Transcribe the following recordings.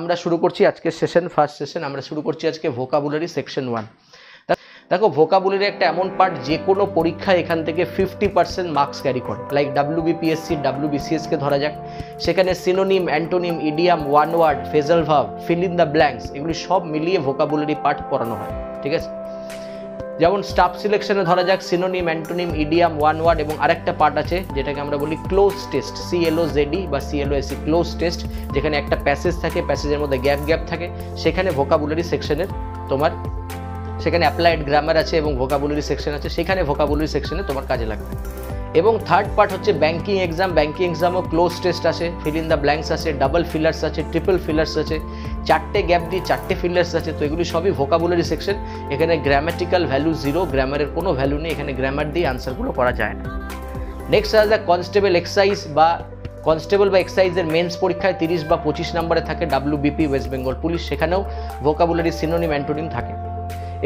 আমরা শুরু করছি আজকের সেশন, ফার্স্ট সেশন আমরা শুরু করছি আজকে ভোকাবুলারি সেকশন 1। দেখো ভোকাবুলারি একটা এমন পার্ট যে কোনো পরীক্ষায় এখান থেকে 50% মার্কস ক্যারি করে। লাইক ডাব্লিউবিপিএসসি, ডাব্লিউবিসিএসকে ধরা যাক, সেখানে synonym, antonym, idiom, one word, phrasal verb, fill in the blanks, এগুলি সব মিলিয়ে ভোকাবুলারি পার্ট পড়ানো হয়, ঠিক আছে। যেমন স্টাফ সিলেকশনে ধরা যাক synonym, antonym, idiom, one word এবং আরেকটা পার্ট আছে যেটাকে আমরা বলি ক্লোজ টেস্ট, CLOZD বা CLOSE, ক্লোজ টেস্ট, যেখানে একটা প্যাসেজ থাকে, প্যাসেজের মধ্যে গ্যাপ থাকে, সেখানে ভোকাবুলারি সেকশনের তোমার সেখানে অ্যাপ্লাইড গ্রামার আছে এবং ভোকাবুলারি সেকশন আছে, সেখানে ভোকাবুলারি সেকশনে তোমার কাজে লাগবে। এবং থার্ড পার্ট হচ্ছে ব্যাঙ্কিং এক্সাম, ব্যাঙ্কিং এক্সামও ক্লোজ টেস্ট আছে, ফিল ইন দ্য ব্ল্যাঙ্কস আছে, ডাবল ফিলার্স আছে, ট্রিপল ফিলার্স আছে, 4টে গ্যাপ দিয়ে 4টে ফিলার্স আছে। তো এগুলি সবই ভোকাবুলারি সেকশন। এখানে গ্রামাটিক্যাল ভ্যালু 0, গ্রামারের কোনো ভ্যালু নেই, এখানে গ্রামার দিয়ে আনসারগুলো করা যায় না। নেক্সট আছে কনস্টেবল এক্সাইজ বা কনস্টেবল বা এক্সাইজের মেন্স পরীক্ষায় 30 বা 25 নম্বরে থাকে WBP, ওয়েস্ট বেঙ্গল পুলিশ, সেখানেও ভোকাবুলারি সিনোনিম, অ্যান্টোনিম থাকে।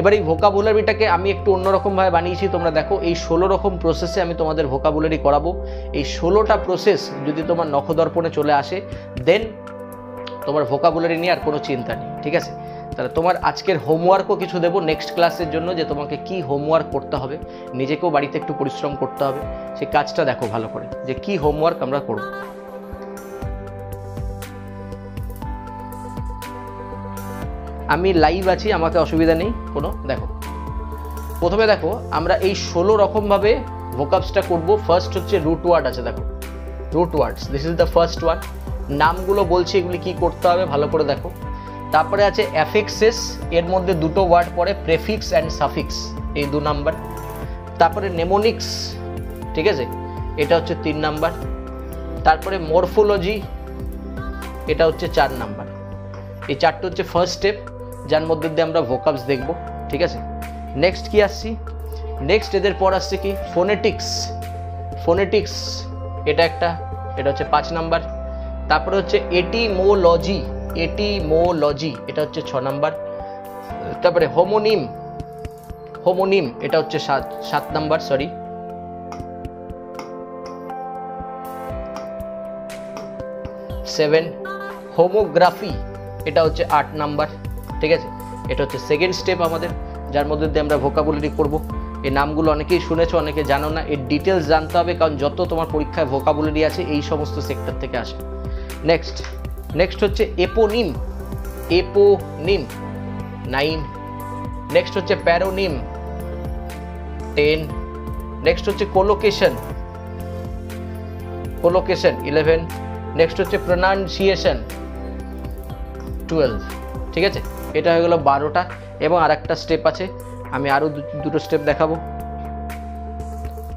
এবার এই ভোকাবুলারিটাকে আমি একটু অন্যরকমভাবে বানিয়েছি, তোমরা দেখো এই 16 রকম প্রসেসে আমি তোমাদের ভোকাবুলারি করাবো। এই 16টা প্রসেস যদি তোমার নখদর্পণে চলে আসে দেন তোমার ভোকাবুলারি নিয়ে আর কোনো চিন্তা নেই, ঠিক আছে। তাহলে তোমার আজকের হোমওয়ার্কও কিছু দেবো নেক্সট ক্লাসের জন্য, যে তোমাকে কি হোমওয়ার্ক করতে হবে, নিজেকেও বাড়িতে একটু পরিশ্রম করতে হবে, সেই কাজটা দেখো ভালো করে যে কি হোমওয়ার্ক আমরা করব। আমি লাইভ আছি, আমাকে অসুবিধা নেই কোনো। দেখো প্রথমে দেখো আমরা এই 16 রকমভাবে ভোকাবসটা করব। ফার্স্ট হচ্ছে রুট ওয়ার্ড আছে, দেখো root words, this is the first one. নামগুলো বলছি এগুলি কি করতে হবে ভালো করে দেখো। তারপরে আছে অ্যাফিক্সেস, এর মধ্যে দুটো ওয়ার্ড পড়ে, প্রেফিক্স অ্যান্ড সাফিক্স, এই 2 নাম্বার। তারপরে নেমোনিক্স, ঠিক আছে, এটা হচ্ছে 3 নাম্বার। তারপরে মরফোলজি, এটা হচ্ছে 4 নাম্বার। এই 4টে হচ্ছে ফার্স্ট স্টেপ, যার মধ্যে দিয়ে আমরা ভোকাবস দেখব, ঠিক আছে। নেক্সট কি আসছি, নেক্সট এদের পর আসছে কি ফোনেটিক্স, ফোনেটিক্স এটা হচ্ছে 5 নাম্বার। তারপরে হচ্ছে এটিমোলজি, এটিমোলজি এটা হচ্ছে 6 নাম্বার। তারপরে হোমোনিম, হোমোনিম এটা হচ্ছে 7 নাম্বার, সরি। হোমোগ্রাফি এটা হচ্ছে 8 নাম্বার, ঠিক আছে। এটা হচ্ছে সেকেন্ড স্টেপ আমাদের, যার মধ্যে দিয়ে আমরা ভোকাবুলারি করব। এই নামগুলো অনেকেই শুনেছো, অনেকে জানো না, এর ডিটেলস জানতে হবে, কারণ যত তোমার পরীক্ষায় ভোকাবুলারি আছে এই সমস্ত সেক্টর থেকে আসে। নেক্সট হচ্ছে এপোনিম, এপোনিম 9। নেক্সট হচ্ছে প্যারোনিম 10। নেক্সট হচ্ছে কোলোকেশন, কোলোকেশন 11। নেক্সট হচ্ছে প্রোনাউন্সিয়েশন 12, ঠিক আছে। এটা হয়ে গেল 12টা। এবং আর একটা স্টেপ আছে, আমি আরও দুটো স্টেপ দেখাবো।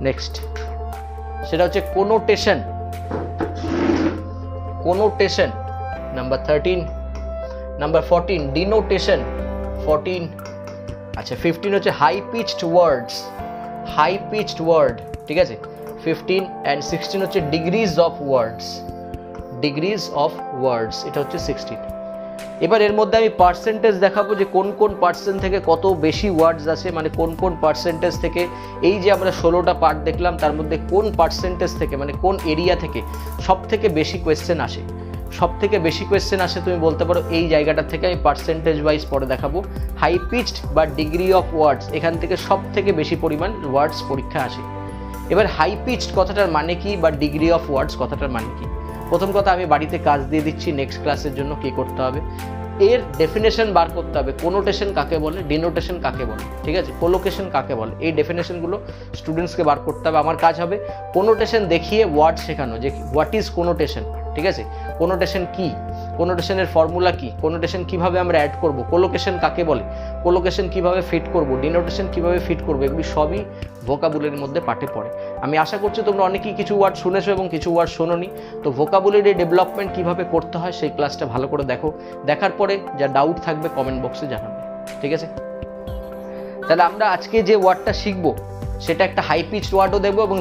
নেক্সট সেটা হচ্ছে কোনোটেশন, কোনোটেশন নাম্বার 13। নাম্বার 14 ডিনোটেশন 14। আচ্ছা 15 হচ্ছে হাই পিচড ওয়ার্ডস, হাই পিচড ওয়ার্ড, ঠিক আছে 15। অ্যান্ড 16 হচ্ছে degrees of words, degrees of words এটা হচ্ছে 16। এবার এর মধ্যে আমি পার্সেন্টেজ দেখাবো যে কোন কোন পার্সেন্ট থেকে কত বেশি ওয়ার্ডস আছে, মানে কোন কোন পার্সেন্টেজ থেকে, এই যে আমরা 16টা পার্ট দেখলাম তার মধ্যে কোন পার্সেন্টেজ থেকে, মানে কোন এরিয়া থেকে সব থেকে বেশি কোয়েশ্চেন আসে। সব থেকে বেশি কোয়েশ্চেন আসে তুমি বলতে পারো এই জায়গাটা থেকে, আমি পার্সেন্টেজ ওয়াইজ পরে দেখাবো। হাই পিচড বা ডিগ্রি অফ ওয়ার্ডস, এখান থেকে সব থেকে বেশি পরিমাণ ওয়ার্ডস পরীক্ষা আসে। এবার হাই পিচড কথাটার মানে কি বা ডিগ্রি অফ ওয়ার্ডস কথাটার মানে কি, প্রথম কথা আমি বাড়িতে কাজ দিয়ে দিচ্ছি, নেক্সট ক্লাসের জন্য কি করতে হবে, এর ডেফিনেশন বার করতে হবে। কোনোটেশন কাকে বলে, ডিনোটেশন কাকে বলে, ঠিক আছে, কোলোকেশন কাকে বলে, এই ডেফিনেশনগুলো স্টুডেন্টসকে বার করতে হবে। আমার কাজ হবে কোনোটেশন দেখিয়ে ওয়ার্ড শেখানো, যে হোয়াট ইজ কোনোটেশন, ঠিক আছে, কোনোটেশন কি, কোনোটেশনের ফর্মুলা কি, কোনোটেশন কিভাবে আমরা অ্যাড করব, কোলোকেশন কাকে বলে, কোলোকেশন কিভাবে ফিট করব, ডিনোটেশন কিভাবে ফিট করব, এগুলি সবই ভোকাবুলারির মধ্যে পাঠে পড়ে। আমি আশা করছি তোমরা অনেকেই কিছু ওয়ার্ড শুনেছো এবং কিছু ওয়ার্ড শোনোনি। তো ভোকাবুলারি ডেভেলপমেন্ট কিভাবে করতে হয় সেই ক্লাসটা ভালো করে দেখো, দেখার পরে যা ডাউট থাকবে কমেন্ট বক্সে জানাবে, ঠিক আছে। তাহলে আমরা আজকে যে ওয়ার্ডটা শিখবো সেটা একটা হাই পিচড ওয়ার্ডও দেখবো এবং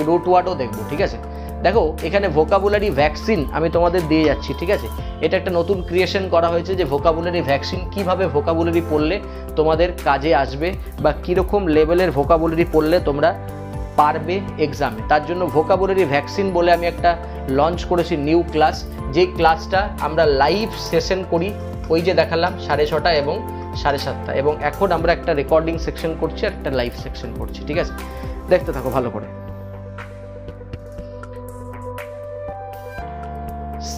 রুট ওয়ার্ডও দেখবো, ঠিক আছে। দেখো এখানে ভোকাবুলারি ভ্যাকসিন আমি তোমাদের দিয়ে যাচ্ছি, ঠিক আছে। এটা একটা নতুন ক্রিয়েশন করা হয়েছে যে ভোকাবুলারি ভ্যাকসিন, কিভাবে ভোকাবুলারি পড়লে তোমাদের কাজে আসবে বা কীরকম লেভেলের ভোকাবুলারি পড়লে তোমরা পারবে এক্সামে। তার জন্য ভোকাবুলারি ভ্যাকসিন বলে আমি একটা লঞ্চ করেছি নিউ ক্লাস, যেই ক্লাসটা আমরা লাইভ সেশন করি, ওই যে দেখালাম 6:30 এবং 7:30, এবং এখন আমরা একটা রেকর্ডিং সেকশন করছি আর একটা লাইভ সেকশন করছি। ঠিক আছে, দেখতে থাকো ভালো করে।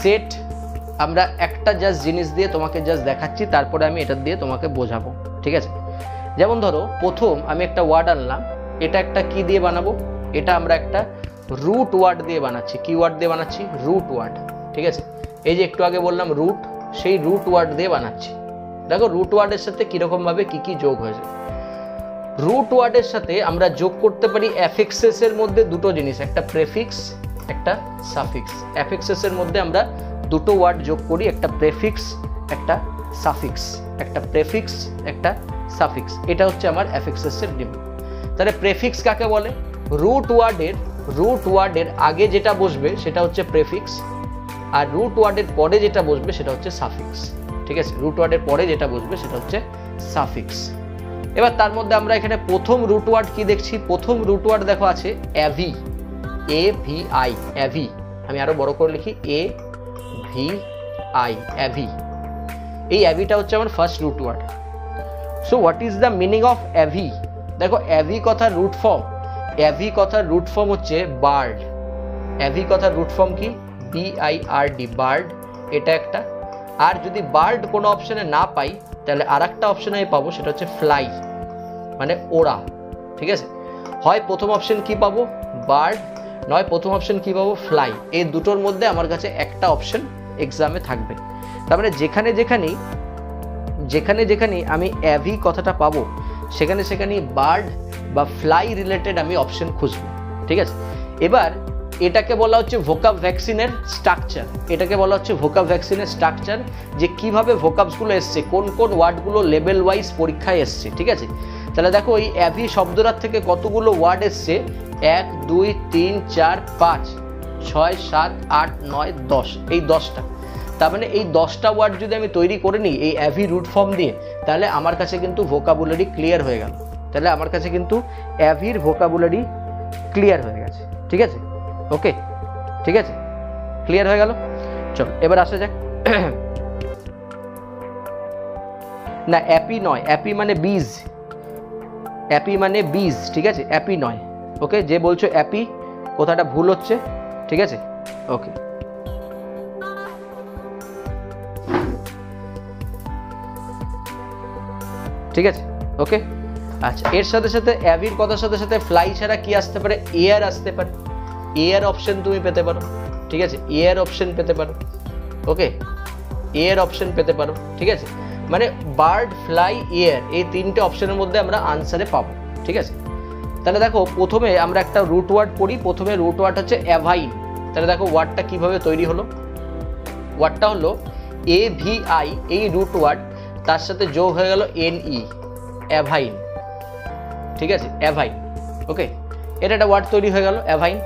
সেট আমরা একটা জাস্ট জিনিস দিয়ে তোমাকে জাস্ট দেখাচ্ছি, তারপরে আমি এটা দিয়ে তোমাকে বোঝাবো। ঠিক আছে, যেমন ধরো প্রথম আমি একটা ওয়ার্ড আনলাম, এটা একটা কি দিয়ে বানাবো, এটা আমরা একটা রুট ওয়ার্ড দিয়ে বানাচ্ছি। কি ওয়ার্ড দিয়ে বানাচ্ছি? Root word. ঠিক আছে, এই যে একটু আগে বললাম রুট, সেই রুট ওয়ার্ড দিয়ে বানাচ্ছি। দেখো রুট ওয়ার্ডের সাথে কিরকম ভাবে কি কি যোগ হয়েছে। রুট ওয়ার্ডের সাথে আমরা যোগ করতে পারি অ্যাফিক্সেস এর মধ্যে দুটো জিনিস, একটা প্রেফিক্স একটা সাফিক্স। অ্যাফিক্সেস এর মধ্যে আমরা দুটো ওয়ার্ড যোগ করি, একটা প্রেফিক্স একটা সাফিক্স, একটা প্রেফিক্স একটা সাফিক্স। এটা হচ্ছে আমার অ্যাফিক্সেস এর নিয়ম। তাহলে প্রেফিক্স কাকে বলে? রুট ওয়ার্ডের আগে যেটা বসবে সেটা হচ্ছে প্রেফিক্স, আর রুট ওয়ার্ডের পরে যেটা বসবে সেটা হচ্ছে সাফিক্স। ঠিক আছে, রুট ওয়ার্ডের পরে যেটা বসবে সেটা হচ্ছে সাফিক্স। এবার তার মধ্যে আমরা এখানে প্রথম রুট ওয়ার্ড কি দেখছি? প্রথম রুট ওয়ার্ড দেখো আছে অ্যাভি, AVI, অ্যাভি। আমি আরো বড় করে লিখি AVI, অ্যাভি। এই অ্যাভিটা হচ্ছে আমার first root word. So what is the meaning of avi? দেখো অ্যাভি কথার রুট ফর্ম, অ্যাভি কথার রুট ফর্ম হচ্ছে বার্ড। অ্যাভি কথার রুট ফর্ম কি? BIRD, bird. এটা একটা। আর যদি বার্ড কোনো অপশনে না পাই, তাহলে আর একটা অপশনে আমি পাবো, সেটা হচ্ছে ফ্লাই, মানে ওড়া। ঠিক আছে, হয় প্রথম অপশন কি পাবো? বার্ড, নয় প্রথম অপশন কি পাবো? ফ্লাই। এই দুটোর মধ্যে আমার কাছে একটা অপশন এক্সামে থাকবে। তার মানে যেখানে যেখানে আমি অ্যাভি কথাটা পাবো, সেখানে বার্ড বা ফ্লাই রিলেটেড আমি অপশন খুঁজবো। ঠিক আছে, এবার এটাকে বলা হচ্ছে ভোকাব ভ্যাকসিনের স্ট্রাকচার। এটাকে বলা হচ্ছে ভোকাব ভ্যাকসিনের স্ট্রাকচার, যে কিভাবে ভোকাবসগুলো এসছে, কোন কোন ওয়ার্ডগুলো লেভেল ওয়াইজ পরীক্ষায় এসছে। ঠিক আছে, তাহলে দেখো এই অ্যাভি শব্দটার থেকে কতগুলো ওয়ার্ড এসছে? 1 2 3 4 5 6 7 8 9 10, এই 10টা। তার মানে এই 10টা ওয়ার্ড যদি আমি তৈরি করে নিই এই অ্যাভি রুট ফর্ম দিয়ে, তাহলে আমার কাছে কিন্তু ভোকাবুলারি ক্লিয়ার হয়ে গেল। তাহলে আমার কাছে কিন্তু অ্যাভির ভোকাবুলারি ক্লিয়ার হয়ে গেছে। ঠিক আছে, ওকে, ঠিক আছে, ক্লিয়ার হয়ে গেল। চল এবার আসা যাক। না, অ্যাপি নয়, অ্যাপি মানে বীজ, অ্যাপি মানে বীজ। ঠিক আছে, অ্যাপি নয়। ওকে, যে বলছো অ্যাপি, কথাটা ভুল হচ্ছে। ঠিক আছে, ওকে। ঠিক আছে, ওকে। আচ্ছা, এর সাথে সাথে অ্যাভির কথার সাথে সাথে ফ্লাই ছাড়া কি আসতে পারে? এয়ার আসতে পারে। এয়ার অপশন তুমি পেতে পারো। ঠিক আছে, এয়ার অপশন পেতে পারো। ওকে, এয়ার অপশন পেতে পারো। ঠিক আছে, মানে বার্ড, ফ্লাই, এয়ার, এই তিনটে অপশনের মধ্যে আমরা আনসারে পাবো। ঠিক আছে, তাহলে দেখো প্রথমে আমরা একটা রুট ওয়ার্ড পড়ি। প্রথমে রুট ওয়ার্ড হচ্ছে অ্যাভাইন। তাহলে দেখো ওয়ার্ডটা কিভাবে তৈরি হলো। ওয়ার্ডটা হলো AVI, এই রুট ওয়ার্ড, তার সাথে যোগ হয়ে গেল NE, অ্যাভাইন। ঠিক আছে, অ্যাভাইন। ওকে, এটা একটা ওয়ার্ড তৈরি হয়ে গেল অ্যাভাইন।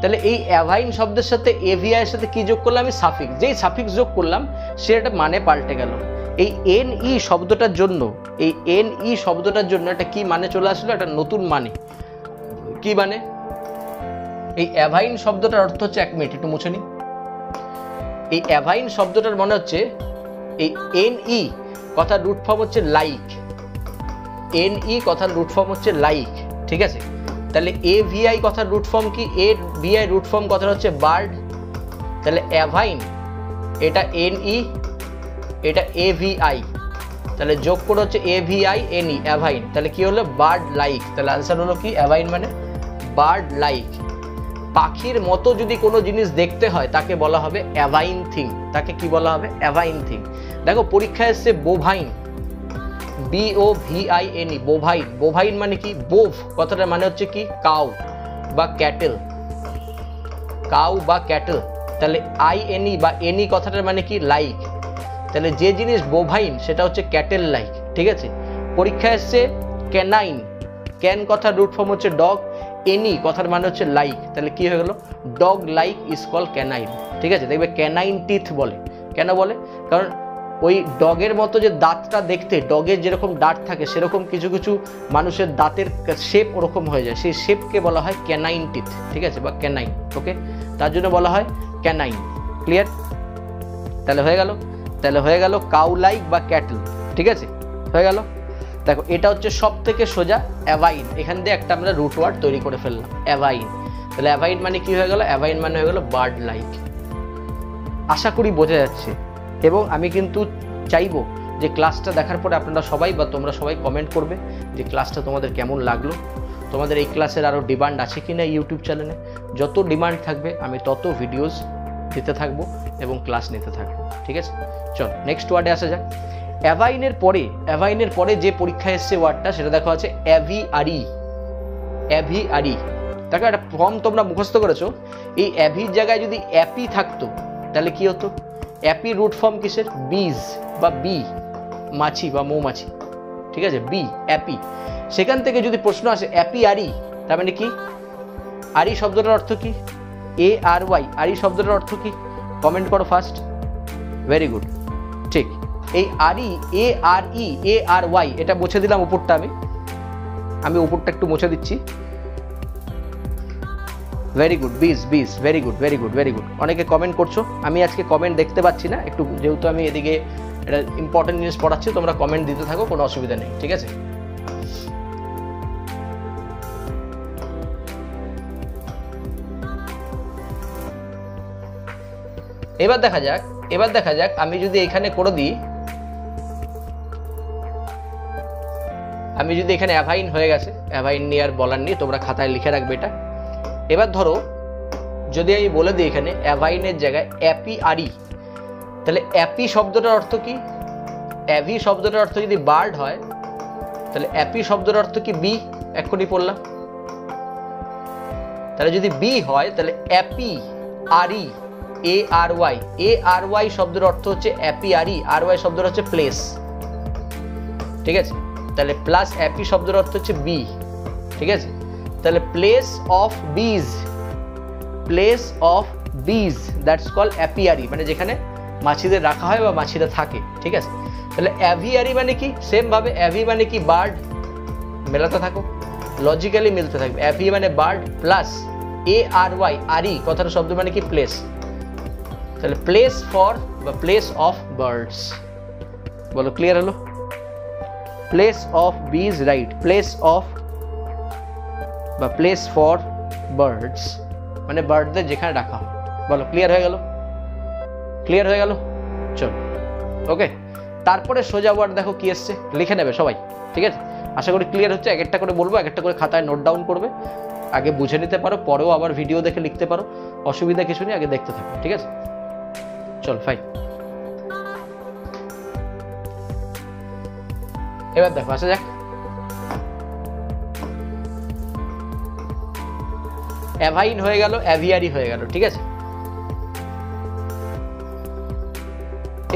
তাহলে এই অ্যাভাইন শব্দের সাথে AVI এর সাথে কি যোগ করলাম? আমি সাফিক্স। যেই সাফিক্স যোগ করলাম সেটা মানে পাল্টে গেল। এই NE শব্দটার জন্য, এই NE শব্দটার জন্য একটা কি মানে চলে আসলো? একটা নতুন মানে। কি মানে? এই অ্যাভাইন শব্দটার অর্থ হচ্ছে, 1 মিনিট একটু মুছে নি। এই অ্যাভাইন শব্দটার মনে হচ্ছে এই NE কথার রুট ফর্ম হচ্ছে লাইক। NE কথার রুট ফর্ম হচ্ছে লাইক। ঠিক আছে, তাহলে AVI কথার রুট ফর্ম কি? AVI রুট ফর্ম কথাটা হচ্ছে বার্ড। তাহলে অ্যাভাইন, এটা NE, এটা AVI, তাহলে যোগ করে হচ্ছে AVI NE, অ্যাভাইন। তাহলে কি হলো? Bird like. তাহলে আনসার হলো কি? অ্যাভাইন মানে বার্ড লাইক। পাখির মতো যদি কোনো জিনিস দেখতে হয় তাকে বলা হবে অ্যাভাইন থিং। তাকে কি বলা হবে? অ্যাভাইন থিং। দেখো পরীক্ষায় এসছে বোভাইন, BOVINE, বোভাইন। বোভাইন মানে কি? বোভ কথাটার মানে হচ্ছে কি? কাউ বা ক্যাটেল, কাউ বা ক্যাটেল। তাহলে INE বা NE কথাটার মানে কি? লাইক। তাহলে যে জিনিস বোভাইন সেটা হচ্ছে ক্যাটেল লাইক। ঠিক আছে, পরীক্ষায় এসছে ক্যানাইন। ক্যান কথার রুট ফর্ম হচ্ছে ডগ, NE কথার মানে হচ্ছে লাইক। তাহলে কি হয়ে গেল? Dog like is call canine. ঠিক আছে, দেখবে ক্যানাইন টিথ বলে। কেন বলে? কারণ ওই ডগের মতো যে দাঁতটা দেখতে, ডগের যেরকম দাঁত থাকে সেরকম কিছু কিছু মানুষের দাঁতের শেপ ওরকম হয়ে যায়, সেই শেপকে বলা হয় ক্যানাইন টিথ, ঠিক আছে, বা ক্যানাইন। ওকে, তার জন্য বলা হয় ক্যানাইন। ক্লিয়ার? তাহলে হয়ে গেল কাউ লাইক বা ক্যাটল, ঠিক আছে, হয়ে গেল। দেখো এটা হচ্ছে সব থেকে সোজা অ্যাভাইন, এখান দিয়ে একটা আমরা রুট ওয়ার্ড তৈরি করে ফেললাম, অ্যাভাইন। তাহলে অ্যাভাইন মানে কি হয়ে গেল? অ্যাভাইন মানে হয়ে গেল বার্ড লাইক। আশা করি বোঝা যাচ্ছে। এবং আমি কিন্তু চাইবো যে ক্লাসটা দেখার পরে আপনারা সবাই বা তোমরা সবাই কমেন্ট করবে যে ক্লাসটা তোমাদের কেমন লাগলো, তোমাদের এই ক্লাসের আরও ডিমান্ড আছে কি না ইউটিউব চ্যানেলে। যত ডিমান্ড থাকবে আমি তত ভিডিওস দিতে থাকবো এবং ক্লাস নিতে থাকবো, ঠিক আছে। চল নেক্সট ওয়ার্ডে আসা যাক। অ্যাভাইনের পরে যে পরীক্ষা এসছে ওয়ার্ডটা সেটা দেখো আছে অ্যাভিয়ারি। অ্যাভিয়ারি, দেখো একটা ফর্ম তোমরা মুখস্থ করেছো, এই অ্যাভির জায়গায় যদি অ্যাপি থাকতো তাহলে কি হতো? অ্যাপি রুট ফর্ম কিসের? বিজ বা বি, মাছি বা মৌমাছি, ঠিক আছে, বি অ্যাপি। সেখান থেকে যদি প্রশ্ন আসে অ্যাপিয়ারি, তার মানে কি? আরি শব্দটার অর্থ কি? ARY, আরি শব্দটার অর্থ কি? কমেন্ট করো ফার্স্ট। ভেরি গুড, ঠিক। এই আরি, ARY, এটা মুছে দিলাম উপরটা, আমি উপরটা একটু মুছে দিচ্ছি। ভেরি গুড, বিজ, ভেরি গুড। অনেকে কমেন্ট করছো, আমি আজকে কমেন্ট দেখতে পাচ্ছি না একটু, যেহেতু আমি এদিকে এটা ইম্পর্টেন্ট জিনিস পড়াচ্ছি, তোমরা কমেন্ট দিতে থাকো, কোনো অসুবিধা নেই, ঠিক আছে। এবার দেখা যাক আমি যদি এখানে করে দিই, আমি যদি এখানে অ্যাভাইন হয়ে গেছে, অ্যাভাইন নিয়ে আর বলার নেই, তোমরা খাতায় লিখে রাখবে এটা। এবার ধরো যদি আমি বলে দিই এখানে অ্যাভাইনের জায়গায় অ্যাপিয়ারি, তাহলে অ্যাপি শব্দটার অর্থ কি? অ্যাভি শব্দটার অর্থ যদি বার্ড হয় তাহলে অ্যাপি শব্দটার অর্থ কি? বি, এক্ষুনি পড়লাম। তাহলে যদি বি হয় তাহলে অ্যাপিয়ারি, ARY শব্দের অর্থ হচ্ছে অ্যাপিয়ারি, RY শব্দের হচ্ছে প্লেস, ঠিক আছে। তাহলে প্লাস অ্যাপি শব্দের অর্থ হচ্ছে বি, ঠিক আছে। তাহলে প্লেস অফ বিজ, দ্যাটস কল্ড অ্যাপিয়ারি, মানে যেখানে মাছিদের রাখা হয় বা মাছিরা থাকে, ঠিক আছে। তাহলে অ্যাভিয়ারি মানে কি? সেম ভাবে অ্যাভি মানে কি? বার্ড, মেলাতে থাকো, লজিক্যালি মিলতে থাকবে। অ্যাভি মানে বার্ড প্লাস ARY, আরি কথার শব্দ মানে কি? প্লেস। তাহলে প্লেস ফর বা প্লেস অফ বার্ডস, বলো ক্লিয়ার হলো? প্লেস অফ বিজ, রাইট, প্লেস অফ বা প্লেস ফর বার্ডস মানে বার্ডদের যেখানে রাখা হয়, বলো ক্লিয়ার হয়ে গেল? চল, ওকে। তারপরে সোজা ওয়ার্ড দেখো কি এসছে, লিখে নেবে সবাই, ঠিক আছে। আশা করি ক্লিয়ার হচ্ছে। এক একটা করে বলবো, এক একটা করে খাতায় নোট ডাউন করবে, আগে বুঝে নিতে পারো, পরেও আবার ভিডিও দেখে লিখতে পারো, অসুবিধা কিছু নেই, আগে দেখতে থাকো, ঠিক আছে। চল ফাইন। এবার দেখো আসা যাক, অ্যাভাইন হয়ে গেল, অ্যাভিয়ারি হয়ে গেল, ঠিক আছে।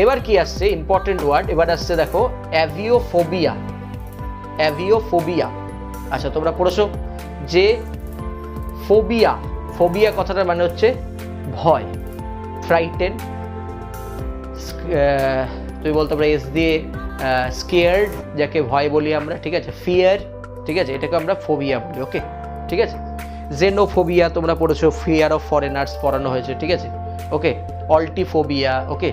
এবার কি আসছে? ইম্পর্টেন্ট ওয়ার্ড এবার আসছে, দেখো অ্যাভিওফোবিয়া। আচ্ছা তোমরা পড়েছো যে ফোবিয়া কথাটার মানে হচ্ছে ভয়, ফ্রাইটেন, তুমি বলতে পারো এস দিয়ে স্কেয়ার্ড, যাকে ভয় বলি আমরা, ঠিক আছে, ফিয়ার, ঠিক আছে, এটাকে আমরা ফোবিয়া বলি, ওকে, ঠিক আছে। জেনোফোবিয়া তোমরা পড়েছো, ফিয়ার অফ ফরেনার্স পড়ানো হয়েছে, ঠিক আছে, ওকে। অল্টিফোবিয়া, ওকে।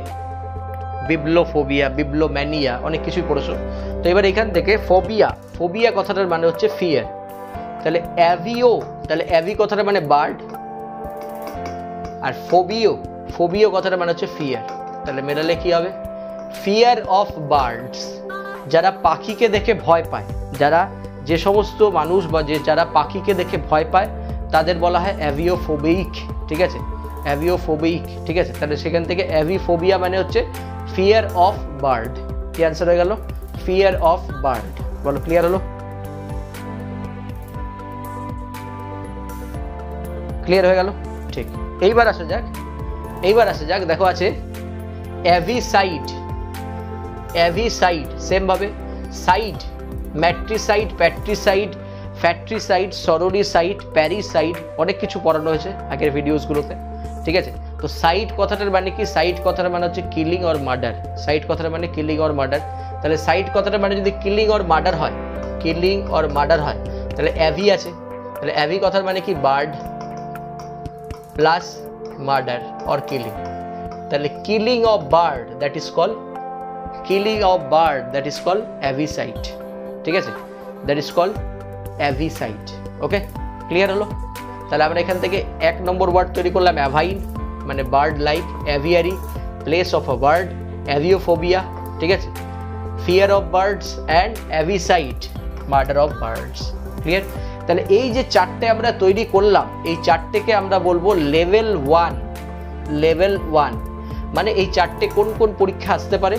বিবলোফোবিয়া, বিবলোম্যানিয়া, অনেক কিছুই পড়েছো। তো এবার এখান থেকে ফোবিয়া কথাটার মানে হচ্ছে ফিয়ার। তাহলে অ্যাভি কথাটা মানে বার্ড, আর ফোবিও কথাটা মানে হচ্ছে ফিয়ার। তাহলে মেলালে কি হবে? ফিয়ার অফ বার্ডস, যারা পাখিকে দেখে ভয় পায়, যে সমস্ত মানুষ বা যারা পাখিকে দেখে ভয় পায় তাদের বলা হয় অ্যাভিওফোবিক, ঠিক আছে, অ্যাভিওফোবিক, ঠিক আছে। তাহলে সেখান থেকে অ্যাভিফোবিয়া মানে হচ্ছে ফিয়ার অফ বার্ড। কি অ্যান্সার হয়ে গেল? ফিয়ার অফ বার্ড, বলো ক্লিয়ার হলো? ক্লিয়ার হয়ে গেল, ঠিক। এইবার আসা যাক, দেখো আছে অ্যাভিসাইড, সেম ভাবে সাইড, ম্যাট্রিসাইড, প্যাট্রিসাইড, ফ্যাট্রিসাইড, সরোরিসাইড, প্যারিসাইড, অনেক কিছু পড়ানো হয়েছে আগের ভিডিওসগুলোতে। ঠিক আছে। তো সাইট কথাটার মানে কি, সাইট কথাটার মানে হচ্ছে কিলিং অর মার্ডার, সাইট কথাটার মানে কিলিং অর মার্ডার। তাহলে সাইট কথাটার মানে যদি কিলিং অর মার্ডার হয়, কিলিং অর মার্ডার হয়, তাহলে অ্যাভি আছে, তাহলে অ্যাভি কথার মানে কি bird plus murder or killing, তাহলে killing of bird that is call, killing of bird that is call avicide, ঠিক আছে, that is call avicide. Okay, clear হলো? তাহলে আমরা এখান থেকে 1 নম্বর ওয়ার্ড তৈরি করলাম অ্যাভাইন মানে bird like, aviary place of a bird, aviophobia, ঠিক আছে, fear of birds and avicide murder of birds. Clear? তাহলে এই যে 4টে আমরা তৈরি করলাম, এই 4টেকে আমরা বলবো লেভেল 1। লেভেল 1 মানে এই 4টে কোন কোন পরীক্ষা আসতে পারে,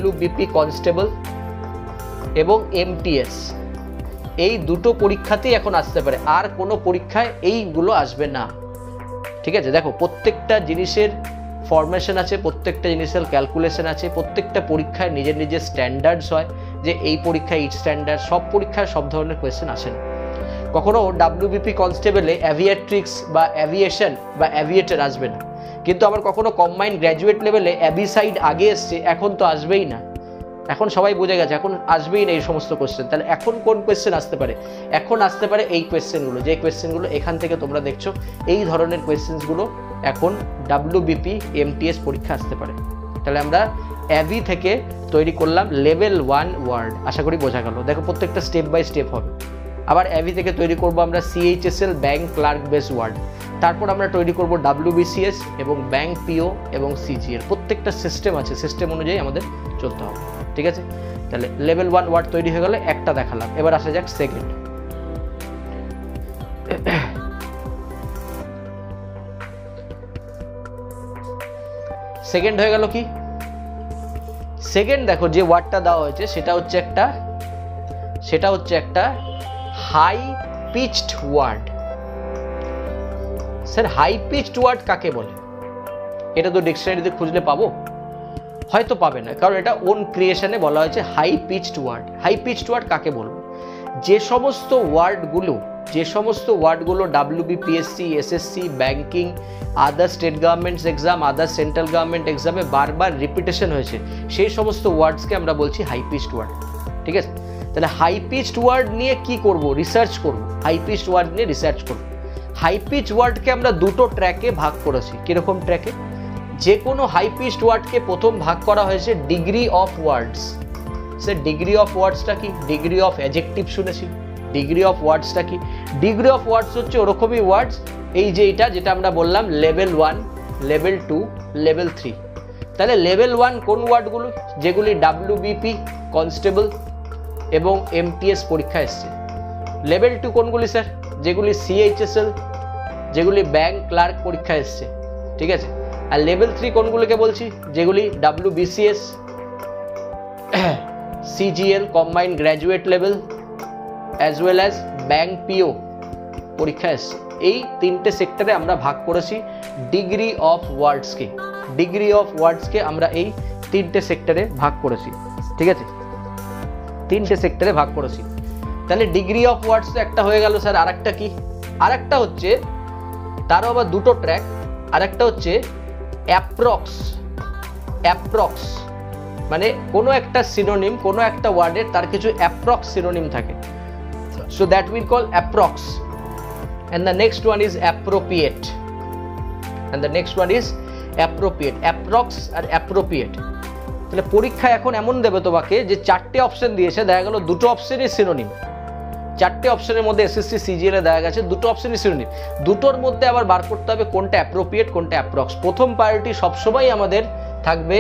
WBP কনস্টেবল এবং MTS, এই দুটো পরীক্ষাতেই এখন আসতে পারে, আর কোনো পরীক্ষায় এইগুলো আসবে না। ঠিক আছে, দেখো প্রত্যেকটা জিনিসের ফরমেশন আছে, প্রত্যেকটা জিনিসের ক্যালকুলেশন আছে, প্রত্যেকটা পরীক্ষায় নিজের নিজের স্ট্যান্ডার্ডস হয়, যে এই পরীক্ষায় ইচ স্ট্যান্ডার্ড, সব পরীক্ষায় সব ধরনের কোয়েশ্চেন আসে না। কখনো WBP কনস্টেবলে অ্যাভিয়াট্রিক্স বা অ্যাভিয়েশন বা অ্যাভিয়েটার আসবে না, কিন্তু আবার কখনো কম্বাইন্ড গ্র্যাজুয়েট লেভেলে অ্যাভিসাইড আগে এসছে, এখন তো আসবেই না, এখন সবাই বুঝে গেছে এখন আসবেই না এই সমস্ত কোয়েশ্চেন। তাহলে এখন কোন কোয়েশ্চেন আসতে পারে, এখন আসতে পারে এই কোয়েশ্চেনগুলো, যে কোয়েশ্চেনগুলো এখান থেকে তোমরা দেখছো, এই ধরনের কোয়েশ্চেনগুলো এখন WBP MTS পরীক্ষা আসতে পারে। তাহলে আমরা অ্যাভি থেকে তৈরি করলাম লেভেল 1 ওয়ার্ড, আশা করি বোঝা গেল। দেখো প্রত্যেকটা স্টেপ বাই স্টেপ হবে। আবার অ্যাভি থেকে তৈরি করব আমরা CHSL bank clerk base word, তারপর আমরা তৈরি করব WBCS এবং ব্যাংক PO এবং CGL, প্রত্যেকটা সিস্টেম আছে, সিস্টেম অনুযায়ী আমাদের চলতে হবে। ঠিক আছে, তাহলে লেভেল 1 ওয়ার্ড তৈরি হয়ে গেলে একটা দেখালাম। এবার আসা যাক সেকেন্ড। সেকেন্ড হয়ে গেল কি, সেকেন্ড দেখো যে ওয়ার্ডটা দেওয়া হয়েছে সেটা হচ্ছে একটা high pitched word. Sir high pitched word কাকে বলে? এটা তো ডিকশনারিতে খুঁজলে পাবো? হয়তো পাবে না, কারণ এটা ওন ক্রিয়েশনে বলা হয়েছে high pitched word. High pitched word কাকে বলবো? যে সমস্ত ওয়ার্ডগুলো WBPSC, SSC, banking, other state governments exam, other central government এক্সামে বারবার রিপিটেশন হয়েছে, সেই সমস্ত ওয়ার্ডসকে আমরা বলছি হাই পিচড ওয়ার্ড। ঠিক আছে, তাহলে হাই পিচড ওয়ার্ড নিয়ে কি করব? রিসার্চ করব। হাই পিচড ওয়ার্ড নিয়ে রিসার্চ করব। হাই পিচ ওয়ার্ডকে আমরা দুটো ট্র্যাকে ভাগ করেছি। কিরকম ট্র্যাকে? যে কোনো হাই পিচড ওয়ার্ডকে প্রথম ভাগ করা হয়েছে degree of words. Sir degree of ওয়ার্ডসটা কি? ডিগ্রি অফ অ্যাডজেক্টিভ শুনেছি, ডিগ্রি অফ ওয়ার্ডসটা কি? ডিগ্রি অফ ওয়ার্ডস হচ্ছে ওরকমই ওয়ার্ডস, এই যে এটা যেটা আমরা বললাম লেভেল 1, লেভেল 2, লেভেল 3। তাহলে লেভেল 1 কোন ওয়ার্ডগুলো? যেগুলি WBP কনস্টেবল এবং MTS পরীক্ষা এসছে। লেভেল 2 কোনগুলি স্যার? যেগুলি CHSL, যেগুলি ব্যাংক ক্লার্ক পরীক্ষা এসছে। ঠিক আছে, আর লেভেল 3 কোনগুলিকে বলছি? যেগুলি WBCS, CGL combined graduate level as well as bank PO পরীক্ষা এসছে। এই তিনটে সেক্টরে আমরা ভাগ করেছি ডিগ্রি অফ ওয়ার্ডসকে। ডিগ্রি অফ ওয়ার্ডসকে আমরা এই তিনটে সেক্টরে ভাগ করেছি। ঠিক আছে, তিনটে সেক্টরে ভাগ করেছি। তাহলে ডিগ্রি অফ ওয়ার্ডস একটা হয়ে গেল স্যার। আরেকটা কি? আরেকটা হচ্ছে তারও আবার দুটো ট্র্যাক। আরেকটা হচ্ছে অ্যাপ্রক্স। অ্যাপ্রক্স মানে কোনো একটা সিনোনিম, কোনো একটা ওয়ার্ডের তার কিছু অ্যাপ্রক্স সিনোনিম থাকে, so that we call approx, and the next one is appropriate, and the next one is appropriate. approx আর appropriate। তাহলে পরীক্ষা এখন এমন দেবে তোমাকে যে 4টে অপশন দিয়েছে, দেখা গেল দুটো অপশনই সিনোনিম। 4টে অপশনের মধ্যে SSC CGL এ দেখা গেছে দুটো অপশনই সিনোনিম। দুটোর মধ্যে আবার বার করতে হবে কোনটা অ্যাপ্রোপ্রিয়েট, কোনটা অ্যাপ্রক্স। প্রথম প্রায়োরিটি সবসময় আমাদের থাকবে,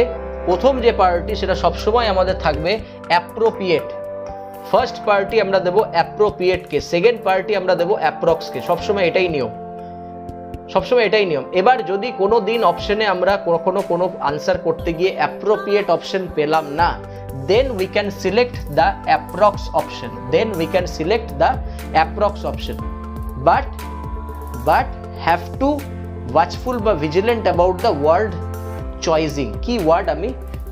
প্রথম যে প্রায়োরিটি সেটা সবসময় আমাদের থাকবে অ্যাপ্রোপ্রিয়েট। ফার্স্ট প্রায়োরিটি আমরা দেবো অ্যাপ্রোপ্রিয়েটকে, সেকেন্ড প্রায়োরিটি আমরা দেবো অ্যাপ্রক্সকে। সবসময় এটাই নিয়ম, সবসময় এটাই নিয়ম। এবার যদি কোনো দিন অপশনে আমরা কোনো আনসার করতে গিয়ে অ্যাপ্রোপ্রিয়েট অপশন পেলাম না, then we can select the approx option, then we can select the approx option, but have to watchful বা vigilant about the word choosing, কি ওয়ার্ড আমি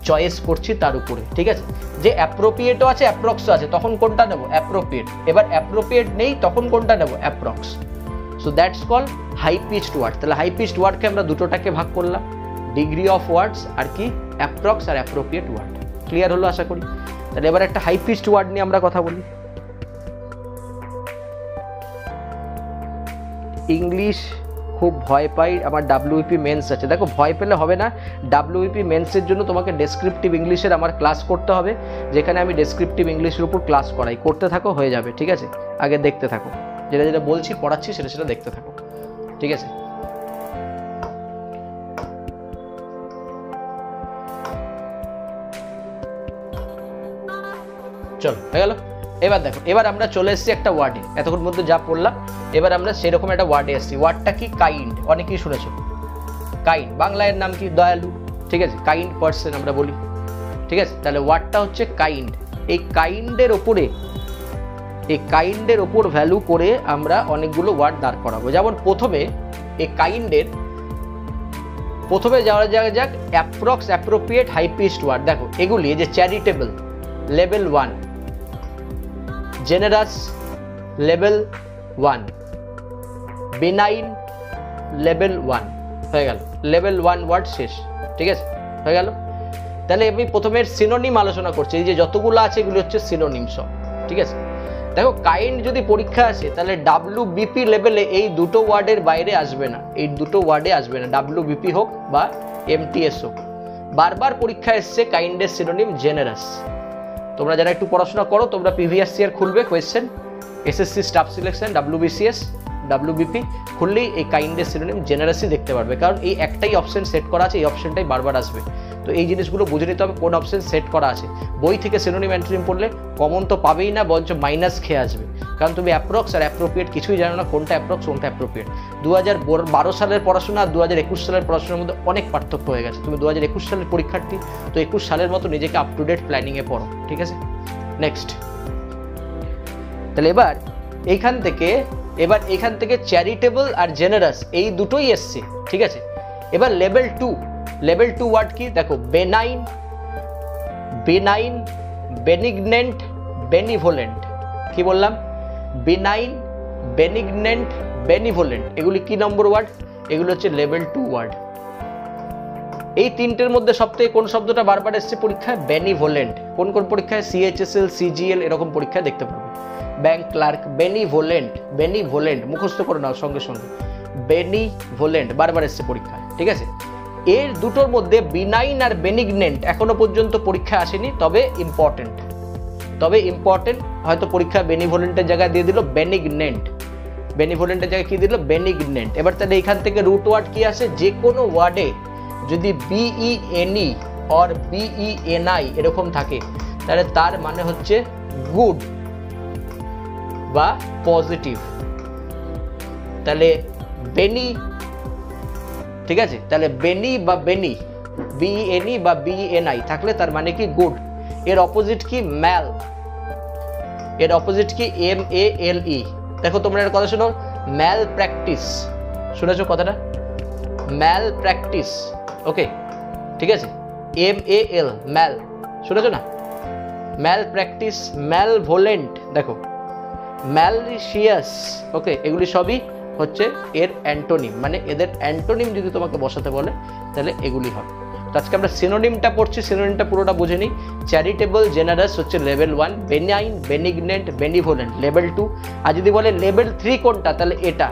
চয়েস করছি তার উপরে। ঠিক আছে, যে অ্যাপ্রোপ্রিয়েটও আছে অ্যাপ্রক্সও আছে, তখন কোনটা নেব? অ্যাপ্রোপ্রিয়েট। এবার অ্যাপ্রোপ্রিয়েট নেই, তখন কোনটা নেব? Approx. So that's called high pitched word. তাহলে হাই পিচড ওয়ার্ডকে আমরা দুটোটাকে ভাগ করলাম, ডিগ্রি অফ ওয়ার্ডস আর কি অ্যাপ্রক্স আর অ্যাপ্রোপ্রিয়েট ওয়ার্ড। ক্লিয়ার হলো আশা করি। তাহলে এবার একটা হাই পিচড ওয়ার্ড নিয়ে আমরা কথা বলি। ইংলিশ খুব ভয় পাই, আমার ডাব্লিউপি মেন্স আছে। দেখো ভয় পেলে হবে না, ডাব্লিউপি মেন্সের জন্য তোমাকে ডেসক্রিপটিভ ইংলিশের আমার ক্লাস করতে হবে, যেখানে আমি ডেসক্রিপটিভ ইংলিশের উপর ক্লাস করাই। করতে থাকো, হয়ে যাবে, ঠিক আছে? আগে দেখতে থাকো, যেটা যেটা বলছি পড়াচ্ছি সেটা সেটা দেখতে থাকো, ঠিক আছে? চলো হয়ে গেল। এবার দেখো, এবার আমরা চলে এসেছি একটা ওয়ার্ডে, এতক্ষণ মধ্যে যা পড়লাম এবার আমরা সেরকম একটা ওয়ার্ডে এসেছি। ওয়ার্ডটা কি? কাইন্ড। অনেকেই শুনেছো কাইন্ড, বাংলা এর নাম কি? দয়ালু, ঠিক আছে? কাইন্ড পারসন আমরা বলি, ঠিক আছে? তাহলে ওয়ার্ডটা হচ্ছে কাইন্ড। এই কাইন্ডের ওপর ভ্যালু করে আমরা অনেকগুলো ওয়ার্ড দাঁড় করাবো। যেমন প্রথমে এই কাইন্ডের যাওয়া যাক approx, appropriate, high pitched word. দেখো এগুলি, এই যে charitable level 1, generous level 1, benign level 1, হয়ে গেল। লেভেল 1 ওয়ার্ড শেষ, ঠিক আছে? হয়ে গেল। তাহলে আমি প্রথমে সিনোনিম আলোচনা করছি। এই যে যতগুলো আছে এগুলো হচ্ছে সিনোনিম সব, ঠিক আছে? দেখো কাইন্ড যদি পরীক্ষা আসে তাহলে ডাব্লিউবিপি লেভেলে এই দুটো ওয়ার্ডের বাইরে আসবে না, এই দুটো ওয়ার্ডে আসবে না, ডাব্লিউবিপি হোক বা এমটিএস হোক। বারবার পরীক্ষা এসছে কাইন্ডের সিনোনিম জেনারাস। তোমরা যারা একটু পড়াশোনা করো তোমরা প্রিভিয়াস ইয়ার খুলবে question, SSC staff selection, WBCS, WBP খুললেই এই কাইন্ডের সিনোনিম জেনারাসই দেখতে পারবে, কারণ এই একটাই অপশন সেট করা আছে, এই অপশনটাই বারবার আসবে। তো এই জিনিসগুলো বুঝে নিতে হবে কোন অপশন সেট করা আছে। বই থেকে সিনোনিম অ্যান্টোনিম পড়লে কমন তো পাবেই না, বরঞ্চ মাইনাস খেয়ে আসবে, কারণ তুমি অ্যাপ্রক্স আর অ্যাপ্রোপ্রিয়েট কিছুই জানো না, কোনটা অ্যাপ্রক্স কোনটা অ্যাপ্রোপ্রিয়েট। 2012 সালের পড়াশোনা আর 2021 সালের পড়াশোনার মধ্যে অনেক পার্থক্য হয়ে গেছে। তুমি 2021 সালের পরীক্ষার্থী, তো 21 সালের মতো নিজেকে আপ টু ডেট প্ল্যানিংয়ে পড়ো, ঠিক আছে? নেক্সট, তাহলে এবার এইখান থেকে চ্যারিটেবল আর জেনারাস এই দুটোই এসছে, ঠিক আছে? এবার লেভেল 2 ওয়ার্ড কি? দেখো বেনাইন, বেনিগনেন্ট, বেনিভোলেন্ট। কি বললাম? Benign, benignant, benevolent. এগুলি কি নম্বর ওয়ার্ড? এগুলো হচ্ছে লেভেল 2 ওয়ার্ড। এই তিনটের মধ্যে সবথেকে কোন শব্দটা বারবার এসছে পরীক্ষায়? বেনিভোলেন্ট। কোন কোন পরীক্ষায়? সিএইচএসএল, সিজিএল এরকম পরীক্ষায় দেখতে পারবে। ব্যাংক ক্লার্ক, বেনিভোলেন্ট মুখস্থ করে নাও সঙ্গে সঙ্গে, বেনিভোলেন্ট বারবার এসছে পরীক্ষায়, ঠিক আছে? এর দুটোর মধ্যে বিনাইন আর বেনিগনেন্ট এখনো পর্যন্ত পরীক্ষা আসেনি, তবে ইম্পর্টেন্ট। হয়তো পরীক্ষা বেনিভোলেন্টের জায়গায় দিয়ে দিল বেনিভোলেন্টের জায়গায় কি দিল? বেনিগনেন্ট। এবার তাহলে এখান থেকে রুট ওয়ার্ড কি আসে? যে কোনো ওয়ার্ডে যদি বিইএনই অর বিইএনআই এরকম থাকে তাহলে তার মানে হচ্ছে গুড বা পজিটিভ। তাহলে বেনি, ঠিক আছে? তাহলে বেনি বা বেনি, বিইএনই বা বিইএনআই থাকলে তার মানে কি? গুড। এর অপোজিট কি? ম্যাল। এর অপোজিট কি? MALE। দেখো তোমরা এর কথা শোনো, ম্যাল প্র্যাকটিস, শুনেছো কথাটা? ম্যাল প্র্যাকটিস, ওকে, ঠিক আছে? MAL, ম্যাল, শুনেছো না? ম্যাল প্র্যাকটিস, ম্যালভোলেন্ট, দেখো ম্যালিশিয়াস, ওকে, এগুলি সবই হচ্ছে এর অ্যান্টোনিম। মানে এদের অ্যান্টোনিম যদি তোমাকে বসাতে বলে তাহলে এগুলি হবে। তো আজকে আমরা সিনোনিমটা পড়ছি, সিনোনিমটা পুরোটা বুঝে নিই। চ্যারিটেবল, জেনারাস হচ্ছে level 1, benign, benignant, benevolent level 2। আর যদি বলে লেভেল 3 কোনটা, তাহলে এটা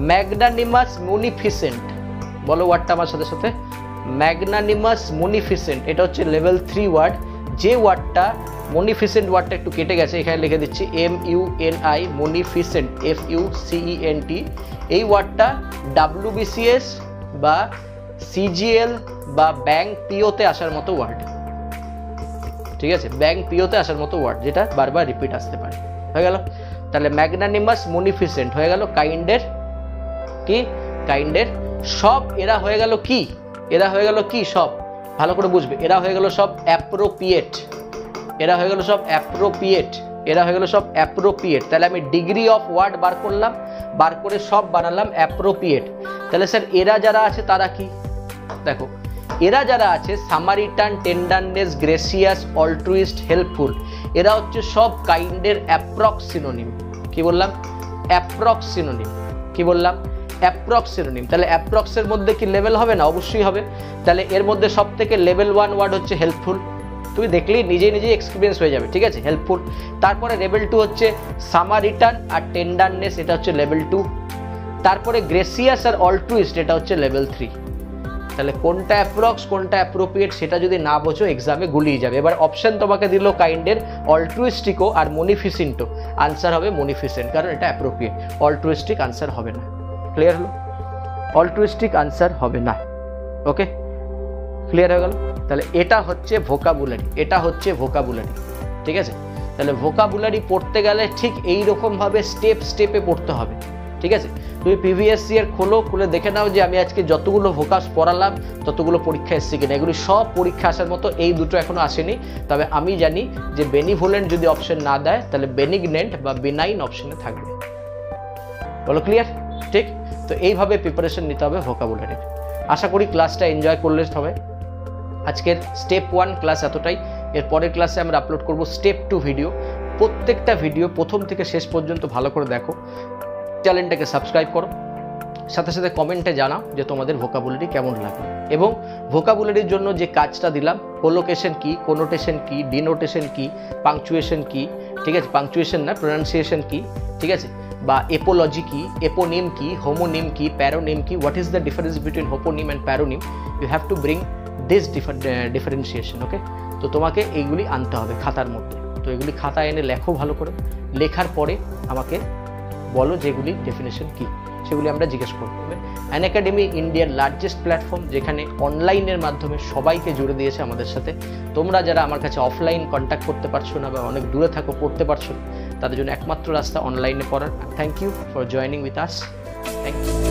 ম্যাগনানিমাস মুনিফিসেন্ট। বলো ওয়ার্ডটা আমার সাথে সাথে, ম্যাগনানিমাস মুনিফিসেন্ট। এটা হচ্ছে লেভেল 3 ওয়ার্ড। যে ওয়ার্ডটা মুনিফিসেন্ট ওয়ার্ডটা একটু কেটে গেছে, এখানে লিখে দিচ্ছি MUNI, মুনিফিসেন্ট, FUCENT। এই ওয়ার্ডটা WBCS বা CGL বা ব্যাংক পিওতে আসার মতো ওয়ার্ড, ঠিক আছে? ব্যাংক পিওতে আসার মতো ওয়ার্ড, যেটা বারবার রিপিট আসতে পারে। হয়ে গেল। তাহলে ম্যাগনানিমাস মুনিফিসেন্ট হয়ে গেল কাইন্ডের কি? কাইন্ডের সব। এরা হয়ে গেল কি? এরা হয়ে গেল কি? সব ভালো করে বুঝবে। এরা হয়ে গেল সব অ্যাপ্রোপ্রিয়েট, এরা হয়ে গেল সব অ্যাপ্রোপ্রিয়েট, এরা হয়ে গেল সব অ্যাপ্রোপ্রিয়েট। তাহলে আমি ডিগ্রি অফ ওয়ার্ড বার করলাম, বার করে সব বানালাম অ্যাপ্রোপ্রিয়েট। তাহলে স্যার এরা যারা আছে তারা কি? দেখো এরা যারা আছে সামারিটান, টেন্ডারনেস, গ্রেসিয়াস, অল্ট্রুইস্ট, হেল্পফুল, এরা হচ্ছে সব কাইন্ডের অ্যাপ্রক্স সিনোনিম। কি বললাম? Approx synonym. কি বললাম? Approx synonym. তাহলে অ্যাপ্রক্সের মধ্যে কি লেভেল হবে না? অবশ্যই হবে। তাহলে এর মধ্যে সব থেকে লেভেল 1 ওয়ার্ড হচ্ছে হেল্পফুল। তুমি দেখলেই নিজেই এক্সপিরিয়েন্স হয়ে যাবে, ঠিক আছে? হেল্পফুল। তারপরে লেভেল 2 হচ্ছে সামারিটান আর টেন্ডারনেস, এটা হচ্ছে লেভেল 2। তারপরে গ্রেসিয়াস আর অল্ট্রুইস্ট, এটা হচ্ছে লেভেল 3। তাহলে কোনটা অ্যাপ্রক্স কোনটা অ্যাপ্রোপ্রিয়েট সেটা যদি না বোঝো এক্সামে গুলিয়ে যাবে। এবার অপশন তোমাকে দিল কাইন্ডের, অল্ট্রুইস্টিকো আর মনিফিসেন্টো। আনসার হবে মনিফিসেন্ট, কারণ এটা অ্যাপ্রোপ্রিয়েট। অল্ট্রুইস্টিক আনসার হবে না। ক্লিয়ার হলো? অল্ট্রুইস্টিক আনসার হবে না। ওকে, ক্লিয়ার হয়ে গেল? তাহলে এটা হচ্ছে ভোকাবুলারি, এটা হচ্ছে ভোকাবুলারি, ঠিক আছে? তাহলে ভোকাবুলারি পড়তে গেলে ঠিক এইরকমভাবে স্টেপে পড়তে হবে, ঠিক আছে? তুমি পিভিএসসি এর খুলে দেখে নাও যে আমি আজকে যতগুলো ভোকাস পড়ালাম ততগুলো পরীক্ষা এসছে কিনা। এগুলি সব পরীক্ষা আসার মতো, এই দুটো এখনো আসেনি। তবে আমি জানি যে বেনিভোলেন্ট যদি অপশন না দেয় তাহলে বেনিগনেন্ট বা বেনাইন অপশনে থাকবে। বলো ক্লিয়ার? ঠিক। তো এইভাবে প্রিপারেশন নিতে হবে ভোকাবুলারির। আশা করি ক্লাসটা এনজয় করলে হবে। আজকের স্টেপ 1 ক্লাস এতটাই। এর পরের ক্লাসে আমরা আপলোড করব স্টেপ 2 ভিডিও। প্রত্যেকটা ভিডিও প্রথম থেকে শেষ পর্যন্ত ভালো করে দেখো, চ্যানেলটাকে সাবস্ক্রাইব করো, সাথে সাথে কমেন্টে জানাও যে তোমাদের ভোকাবুলারি কেমন লাগলো। এবং ভোকাবুলারির জন্য যে কাজটা দিলাম, কোলোকেশন কি, কোনোটেশন কি, ডিনোটেশন কি, পাংচুয়েশন কি, ঠিক আছে? পাংচুয়েশন না, প্রোনাউন্সিয়েশন কি, ঠিক আছে? বা এপোলজি কি, এপোনিম কি, হোমোনিম কি, প্যারোনিম কি, what is the difference between homonym and paronym, you have to bring this differentiation. Okay, তো তোমাকে এইগুলি আনতে হবে খাতার মধ্যে। তো এগুলি খাতায় এনে লেখো ভালো করে। লেখার পরে আমাকে বলো যেগুলি ডেফিনেশন কি, সেগুলি আমরা জিজ্ঞেস করতে হবে। আনএকাডেমি ইন্ডিয়ার লার্জেস্ট প্ল্যাটফর্ম, যেখানে অনলাইনের মাধ্যমে সবাইকে জুড়ে দিয়েছে আমাদের সাথে। তোমরা যারা আমার কাছে অফলাইন কন্ট্যাক্ট করতে পারছো না বা অনেক দূরে থাকো, পড়তে পারছো না, তাদের জন্য একমাত্র রাস্তা অনলাইনে পড়ার। Thank you for joining with us. Thank you.